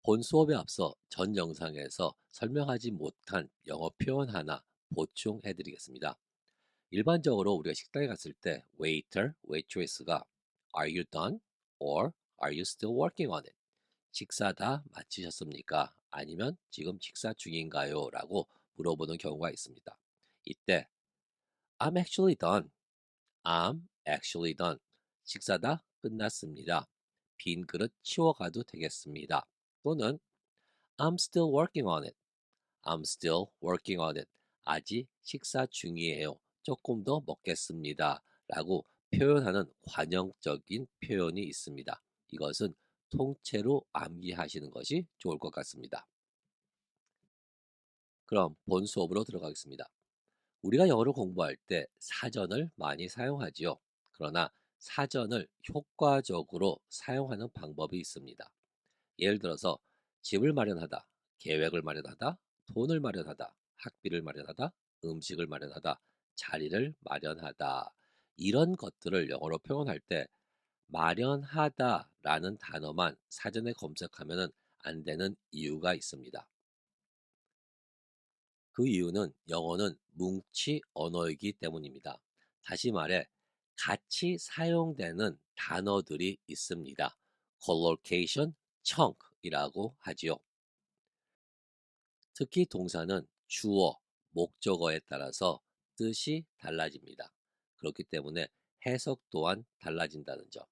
본 수업에 앞서 전 영상에서 설명하지 못한 영어 표현 하나 보충해 드리겠습니다. 일반적으로 우리가 식당에 갔을 때 waiter, waitress가 Are you done? or Are you still working on it? 식사 다 마치셨습니까? 아니면 지금 식사 중인가요? 라고 물어보는 경우가 있습니다. 이때 I'm actually done. I'm actually done. 식사 다 끝났습니다. 빈 그릇 치워가도 되겠습니다. 또는 I'm still working on it. I'm still working on it. 아직 식사 중이에요. 조금 더 먹겠습니다. 라고 표현하는 관용적인 표현이 있습니다. 이것은 통째로 암기하시는 것이 좋을 것 같습니다. 그럼 본 수업으로 들어가겠습니다. 우리가 영어를 공부할 때 사전을 많이 사용하지요. 그러나 사전을 효과적으로 사용하는 방법이 있습니다. 예를 들어서 집을 마련하다, 계획을 마련하다, 돈을 마련하다, 학비를 마련하다, 음식을 마련하다, 자리를 마련하다. 이런 것들을 영어로 표현할 때 마련하다라는 단어만 사전에 검색하면 안 되는 이유가 있습니다. 그 이유는 영어는 뭉치 언어이기 때문입니다. 다시 말해 같이 사용되는 단어들이 있습니다. collocation, chunk이라고 하지요. 특히 동사는 주어, 목적어에 따라서 뜻이 달라집니다. 그렇기 때문에 해석 또한 달라진다는 점.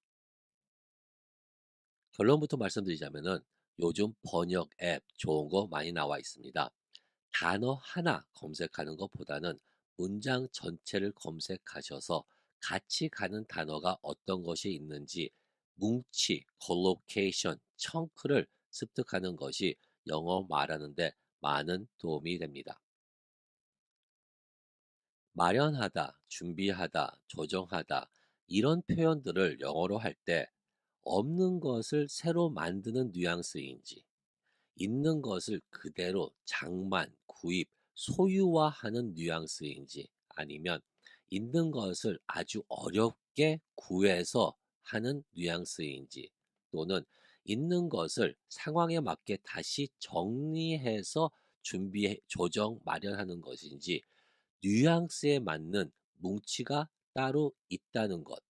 결론부터 말씀드리자면은 요즘 번역 앱 좋은 거 많이 나와 있습니다. 단어 하나 검색하는 것보다는 문장 전체를 검색하셔서 같이 가는 단어가 어떤 것이 있는지 뭉치, collocation, chun크를 습득하는 것이 영어 말하는데 많은 도움이 됩니다. 마련하다, 준비하다, 조정하다 이런 표현들을 영어로 할 때 없는 것을 새로 만드는 뉘앙스인지 있는 것을 그대로 장만, 구입, 소유화하는 뉘앙스인지 아니면 있는 것을 아주 어렵게 구해서 하는 뉘앙스인지 또는 있는 것을 상황에 맞게 다시 정리해서 준비해 조정 마련하는 것인지 뉘앙스에 맞는 뭉치가 따로 있다는 것.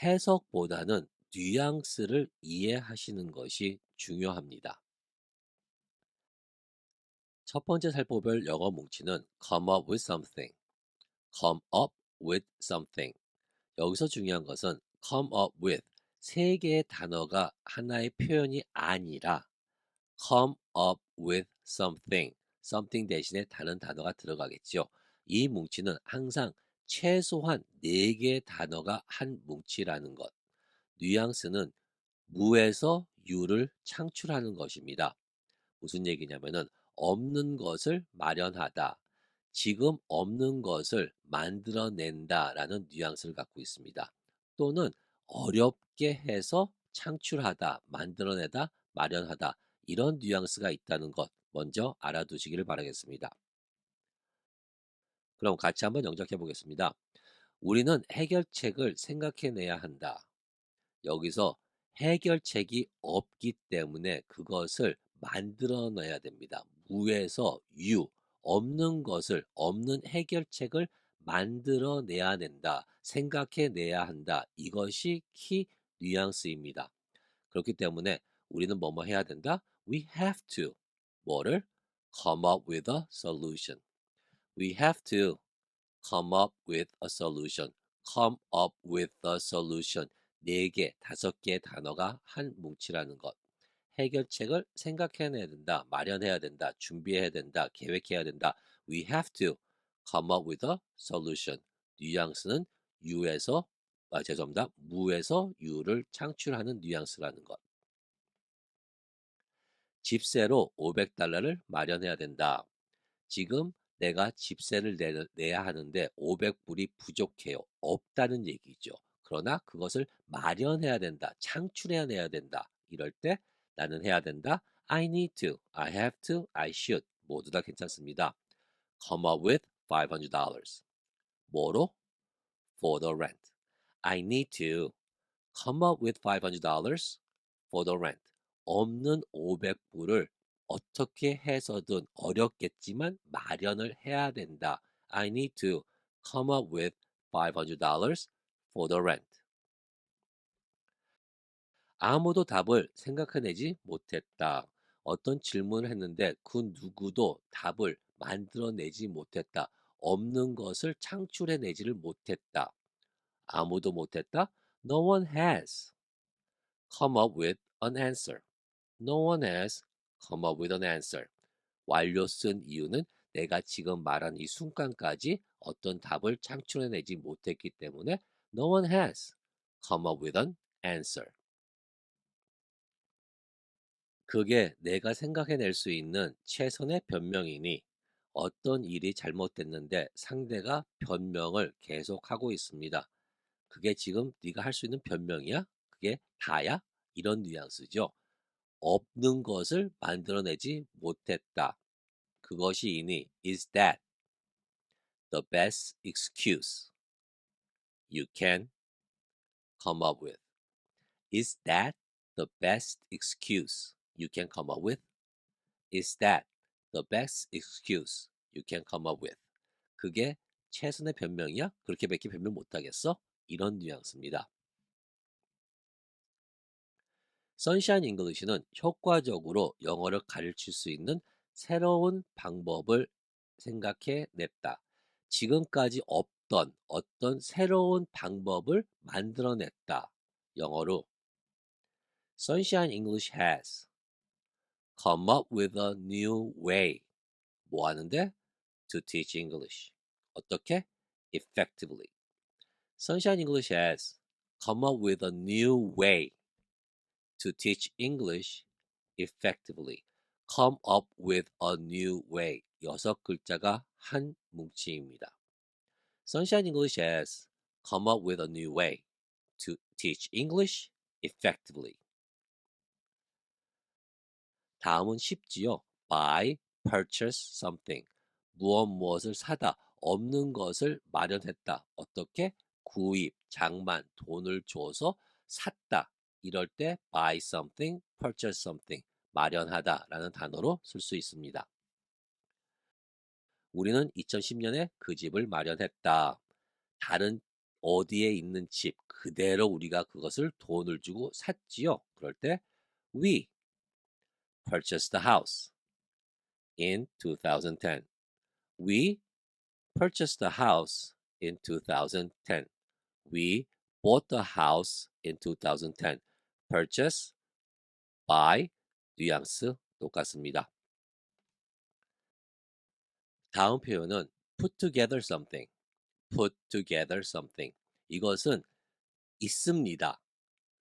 해석보다는 뉘앙스를 이해하시는 것이 중요합니다. 첫 번째 살펴볼 영어 뭉치는 come up with something, come up with something. 여기서 중요한 것은 come up with 세 개의 단어가 하나의 표현이 아니라 come up with something, something 대신에 다른 단어가 들어가겠죠. 이 뭉치는 항상 최소한 네 개의 단어가 한 뭉치라는 것. 뉘앙스는 무에서 유를 창출하는 것입니다. 무슨 얘기냐면은 없는 것을 마련하다. 지금 없는 것을 만들어낸다라는 뉘앙스를 갖고 있습니다. 또는 어렵게 해서 창출하다, 만들어내다, 마련하다. 이런 뉘앙스가 있다는 것 먼저 알아두시기를 바라겠습니다. 그럼 같이 한번 영작해 보겠습니다. 우리는 해결책을 생각해내야 한다. 여기서 해결책이 없기 때문에 그것을 만들어내야 됩니다. 무에서 유, 없는 것을, 없는 해결책을 만들어내야 된다. 생각해내야 한다. 이것이 키 뉘앙스입니다. 그렇기 때문에 우리는 뭐뭐 해야 된다? We have to. 뭐를? Come up with a solution. We have to come up with a solution. come up with a solution. 네 개, 다섯 개의 단어가 한 뭉치라는 것. 해결책을 생각해내야 된다, 마련해야 된다, 준비해야 된다, 계획해야 된다. We have to come up with a solution. 뉘앙스는 유에서, 죄송합니다. 무에서 유를 창출하는 뉘앙스라는 것. 집세로 500달러를 마련해야 된다. 지금 내가 집세를 내야 하는데 500불이 부족해요. 없다는 얘기죠. 그러나 그것을 마련해야 된다. 창출해내야 된다. 이럴 때 나는 해야 된다. I need to, I have to, I should. 모두 다 괜찮습니다. Come up with $500. 뭐로? For the rent. I need to come up with $500 for the rent. 없는 500불을 어떻게 해서든 어렵겠지만 마련을 해야 된다. I need to come up with $500 for the rent. 아무도 답을 생각해내지 못했다. 어떤 질문을 했는데 그 누구도 답을 만들어내지 못했다. 없는 것을 창출해내지를 못했다. 아무도 못했다. No one has come up with an answer. No one has come up with an answer. 완료 쓴 이유는 내가 지금 말한 이 순간까지 어떤 답을 창출해내지 못했기 때문에 no one has come up with an answer. 그게 내가 생각해낼 수 있는 최선의 변명이니 어떤 일이 잘못됐는데 상대가 변명을 계속하고 있습니다. 그게 지금 네가 할 수 있는 변명이야? 그게 다야? 이런 뉘앙스죠. 없는 것을 만들어내지 못했다. 그것이니 is that the best excuse you can come up with? Is that the best excuse you can come up with? Is that the best excuse you can come up with? 그게 최선의 변명이야? 그렇게밖에 변명 못하겠어? 이런 뉘앙스입니다. 선샤인 잉글리시는 효과적으로 영어를 가르칠 수 있는 새로운 방법을 생각해 냈다. 지금까지 없던 어떤 새로운 방법을 만들어냈다. 영어로 Sunshine English has come up with a new way. 뭐 하는데? To teach English. 어떻게? Effectively. Sunshine English has come up with a new way to teach English effectively. Come up with a new way. 6글자가 한 뭉치입니다. Sunshine English has come up with a new way to teach English effectively. 다음은 쉽지요. Buy, purchase something. 무엇을 사다. 없는 것을 마련했다. 어떻게? 구입, 장만, 돈을 줘서 샀다. 이럴 때 buy something, purchase something. 마련하다 라는 단어로 쓸 수 있습니다. 우리는 2010년에 그 집을 마련했다. 다른 어디에 있는 집 그대로 우리가 그것을 돈을 주고 샀지요. 그럴 때 we purchased the house in 2010. We purchased the house in 2010. We bought the house in 2010. Purchase, buy, 뉘앙스 똑같습니다. 다음 표현은 put together something. put together something. 이것은 있습니다.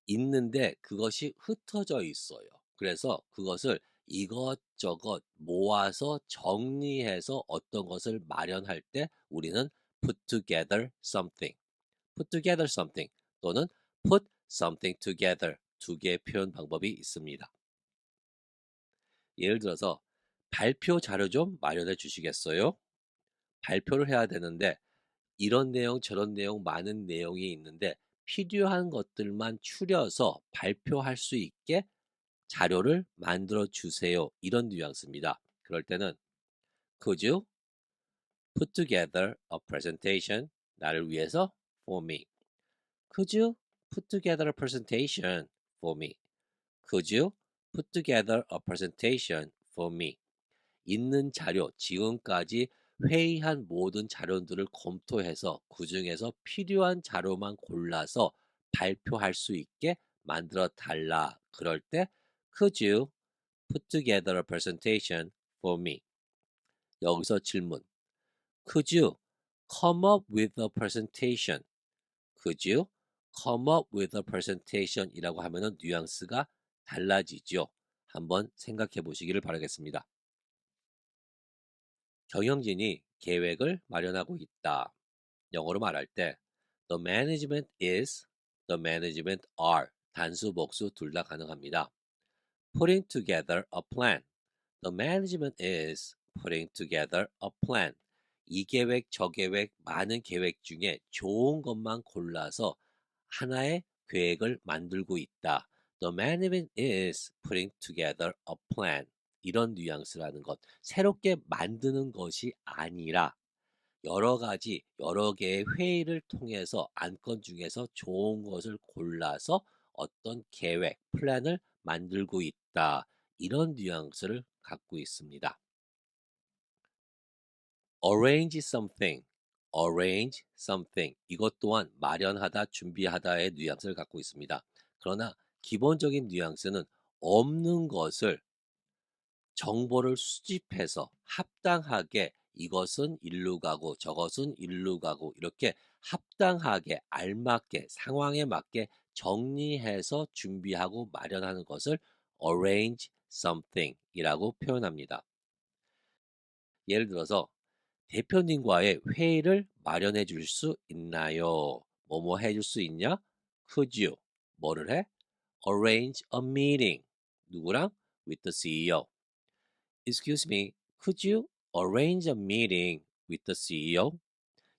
있는데 그것이 흩어져 있어요. 그래서 그것을 이것저것 모아서 정리해서 어떤 것을 마련할 때 우리는 put together something, put together something 또는 put something together 두 개의 표현 방법이 있습니다. 예를 들어서 발표 자료 좀 마련해 주시겠어요? 발표를 해야 되는데 이런 내용 저런 내용 많은 내용이 있는데 필요한 것들만 추려서 발표할 수 있게 자료를 만들어 주세요. 이런 뉘앙스입니다. 그럴 때는 Could you put together a presentation? 나를 위해서 for me. Could you put together a presentation for me? Could you put together a presentation for me? 있는 자료, 지금까지 회의한 모든 자료들을 검토해서 그 중에서 필요한 자료만 골라서 발표할 수 있게 만들어 달라. 그럴 때 Could you put together a presentation for me? 여기서 질문. Could you come up with a presentation? Could you come up with a presentation? 이라고 하면은 뉘앙스가 달라지죠. 한번 생각해 보시기를 바라겠습니다. 경영진이 계획을 마련하고 있다. 영어로 말할 때 the management is, the management are 단수 복수 둘 다 가능합니다. putting together a plan. The management is putting together a plan. 이 계획, 저 계획, 많은 계획 중에 좋은 것만 골라서 하나의 계획을 만들고 있다. The management is putting together a plan. 이런 뉘앙스라는 것. 새롭게 만드는 것이 아니라 여러 가지, 여러 개의 회의를 통해서 안건 중에서 좋은 것을 골라서 어떤 계획, 플랜을 만들고 있다. 이런 뉘앙스를 갖고 있습니다. arrange something, arrange something. 이것 또한 마련하다, 준비하다의 뉘앙스를 갖고 있습니다. 그러나 기본적인 뉘앙스는 없는 것을 정보를 수집해서 합당하게 이것은 일로 가고 저것은 일로 가고 이렇게 합당하게 알맞게 상황에 맞게 정리해서 준비하고 마련하는 것을 arrange something 이라고 표현합니다. 예를 들어서 대표님과의 회의를 마련해 줄 수 있나요? 뭐뭐 해줄 수 있냐? Could you? 뭐를 해? Arrange a meeting. 누구랑? With the CEO. Excuse me, could you arrange a meeting with the CEO?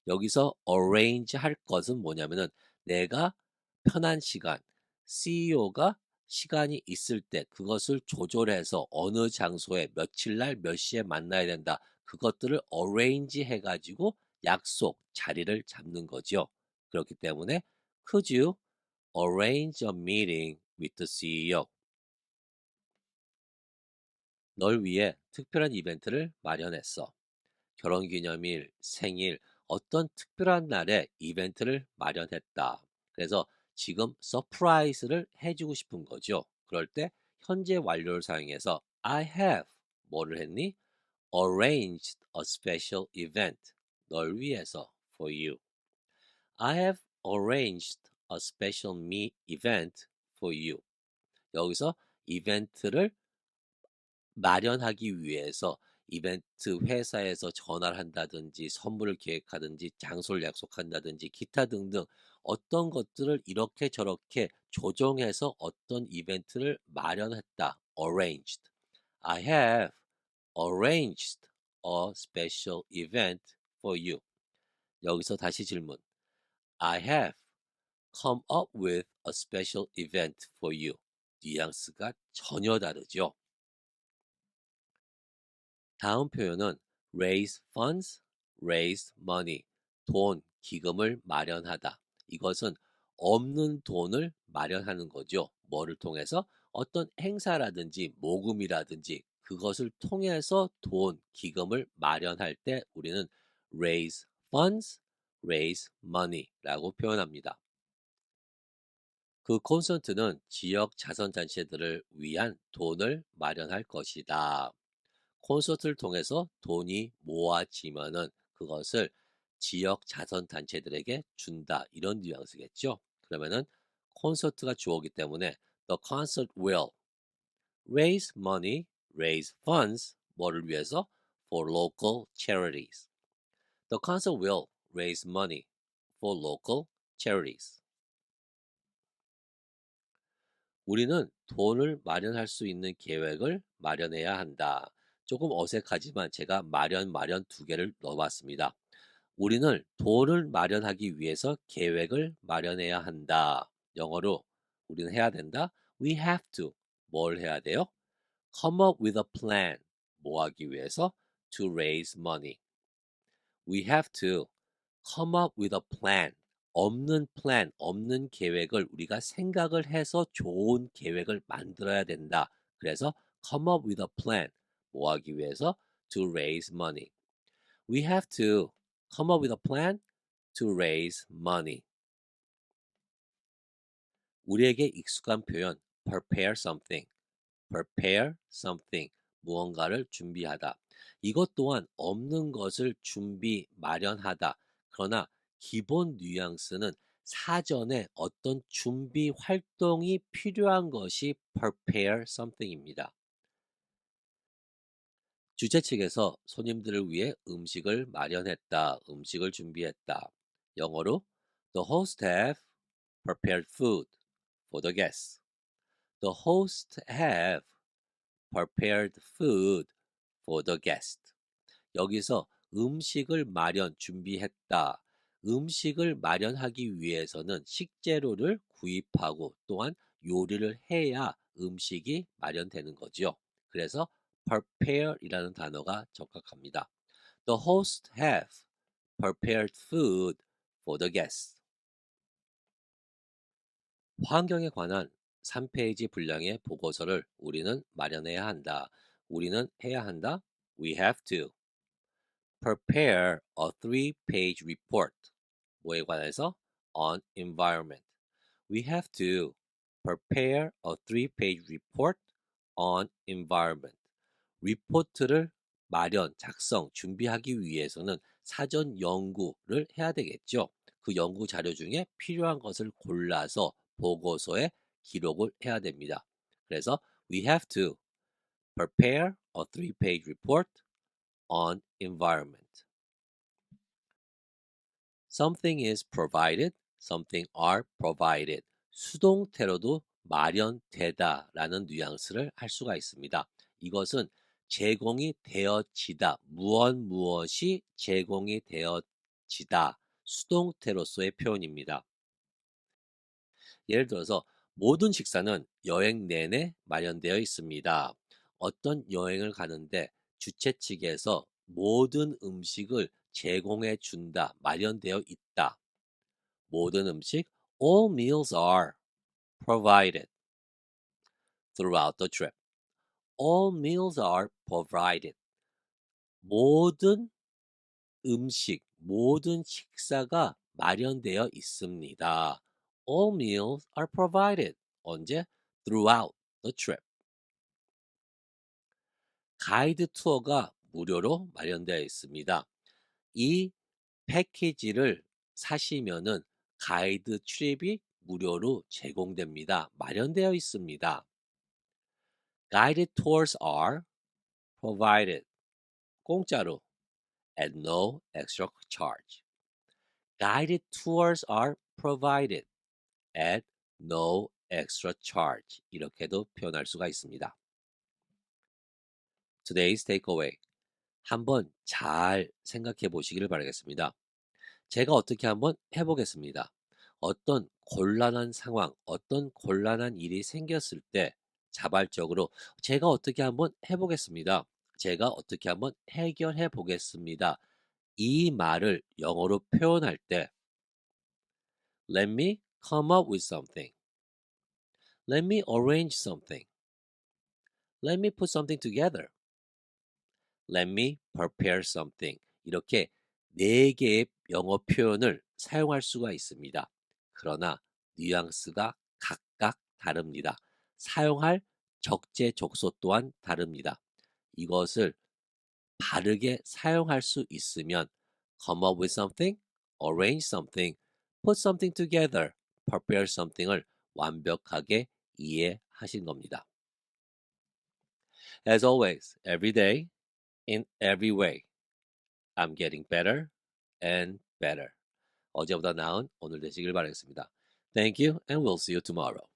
여기서 arrange 할 것은 뭐냐면은 내가 편한 시간, CEO가 시간이 있을 때 그것을 조절해서 어느 장소에 며칠 날 몇 시에 만나야 된다. 그것들을 arrange 해가지고 약속, 자리를 잡는 거죠. 그렇기 때문에 could you arrange a meeting with the CEO? 널 위해 특별한 이벤트를 마련했어. 결혼기념일, 생일, 어떤 특별한 날에 이벤트를 마련했다. 그래서 지금 서프라이즈를 해주고 싶은 거죠. 그럴 때 현재 완료를 사용해서 I have 뭐를 했니? Arranged a special event. 널 위해서 for you. I have arranged a special event for you. 여기서 이벤트를 마련하기 위해서 이벤트 회사에서 전화를 한다든지 선물을 기획하든지 장소를 약속한다든지 기타 등등 어떤 것들을 이렇게 저렇게 조정해서 어떤 이벤트를 마련했다. arranged. I have arranged a special event for you. 여기서 다시 질문. I have come up with a special event for you. 뉘앙스가 전혀 다르죠. 다음 표현은 raise funds, raise money. 돈, 기금을 마련하다. 이것은 없는 돈을 마련하는 거죠. 뭐를 통해서? 어떤 행사라든지 모금이라든지 그것을 통해서 돈, 기금을 마련할 때 우리는 raise funds, raise money라고 표현합니다. 그 콘서트는 지역 자선단체들을 위한 돈을 마련할 것이다. 콘서트를 통해서 돈이 모아지면은 그것을 지역 자선단체들에게 준다. 이런 뉘앙스겠죠. 그러면은 콘서트가 주어기 때문에 The concert will raise money, raise funds. 뭐를 위해서? For local charities. The concert will raise money for local charities. 우리는 돈을 마련할 수 있는 계획을 마련해야 한다. 조금 어색하지만 제가 마련 두 개를 넣어봤습니다. 우리는 돈을 마련하기 위해서 계획을 마련해야 한다. 영어로 우리는 해야 된다. We have to. 뭘 해야 돼요? Come up with a plan. 뭐 하기 위해서? To raise money. We have to come up with a plan. 없는 plan, 없는 계획을 우리가 생각을 해서 좋은 계획을 만들어야 된다. 그래서 come up with a plan. 뭐 하기 위해서? To raise money. We have to come up with a plan to raise money. 우리에게 익숙한 표현 prepare something, prepare something, 무언가를 준비하다. 이것 또한 없는 것을 준비, 마련하다. 그러나 기본 뉘앙스는 사전에 어떤 준비 활동이 필요한 것이 prepare something입니다. 주최 측에서 손님들을 위해 음식을 마련했다. 음식을 준비했다. 영어로 The host have prepared food for the guests. The host have prepared food for the guest. 여기서 음식을 준비했다. 음식을 마련하기 위해서는 식재료를 구입하고 또한 요리를 해야 음식이 마련되는 거지요. 그래서 prepare이라는 단어가 적합합니다. The host have prepared food for the guests. 환경에 관한 3페이지 분량의 보고서를 우리는 마련해야 한다. 우리는 해야 한다. We have to prepare a three-page report. 뭐에 관해서? On environment. We have to prepare a three-page report on environment. 리포트를 마련, 작성, 준비하기 위해서는 사전 연구를 해야 되겠죠. 그 연구 자료 중에 필요한 것을 골라서 보고서에 기록을 해야 됩니다. 그래서 we have to prepare a three-page report on environment. Something is provided, something are provided. 수동태로도 마련되다 라는 뉘앙스를 할 수가 있습니다. 이것은 제공이 되어지다, 무엇이 제공이 되어지다, 수동태로서의 표현입니다. 예를 들어서 모든 식사는 여행 내내 마련되어 있습니다. 어떤 여행을 가는데 주최 측에서 모든 음식을 제공해 준다, 마련되어 있다. 모든 음식, all meals are provided throughout the trip. All meals are provided. 모든 음식, 모든 식사가 마련되어 있습니다. All meals are provided. 언제? Throughout the trip. 가이드 투어가 무료로 마련되어 있습니다. 이 패키지를 사시면은 가이드 출입이 무료로 제공됩니다. 마련되어 있습니다. Guided tours are provided. 공짜로 at no extra charge. Guided tours are provided at no extra charge. 이렇게도 표현할 수가 있습니다. Today's takeaway. 한번 잘 생각해 보시기를 바라겠습니다. 제가 어떻게 한번 해보겠습니다. 어떤 곤란한 상황, 어떤 곤란한 일이 생겼을 때 자발적으로 제가 어떻게 한번 해보겠습니다. 제가 어떻게 한번 해결해 보겠습니다. 이 말을 영어로 표현할 때 Let me come up with something. Let me arrange something. Let me put something together. Let me prepare something. 이렇게 네 개의 영어 표현을 사용할 수가 있습니다. 그러나 뉘앙스가 각각 다릅니다. 사용할 적재적소 또한 다릅니다. 이것을 바르게 사용할 수 있으면 come up with something, arrange something, put something together, prepare something을 완벽하게 이해하신 겁니다. As always, every day, in every way, I'm getting better and better. 어제보다 나은 오늘 되시길 바라겠습니다. Thank you and we'll see you tomorrow.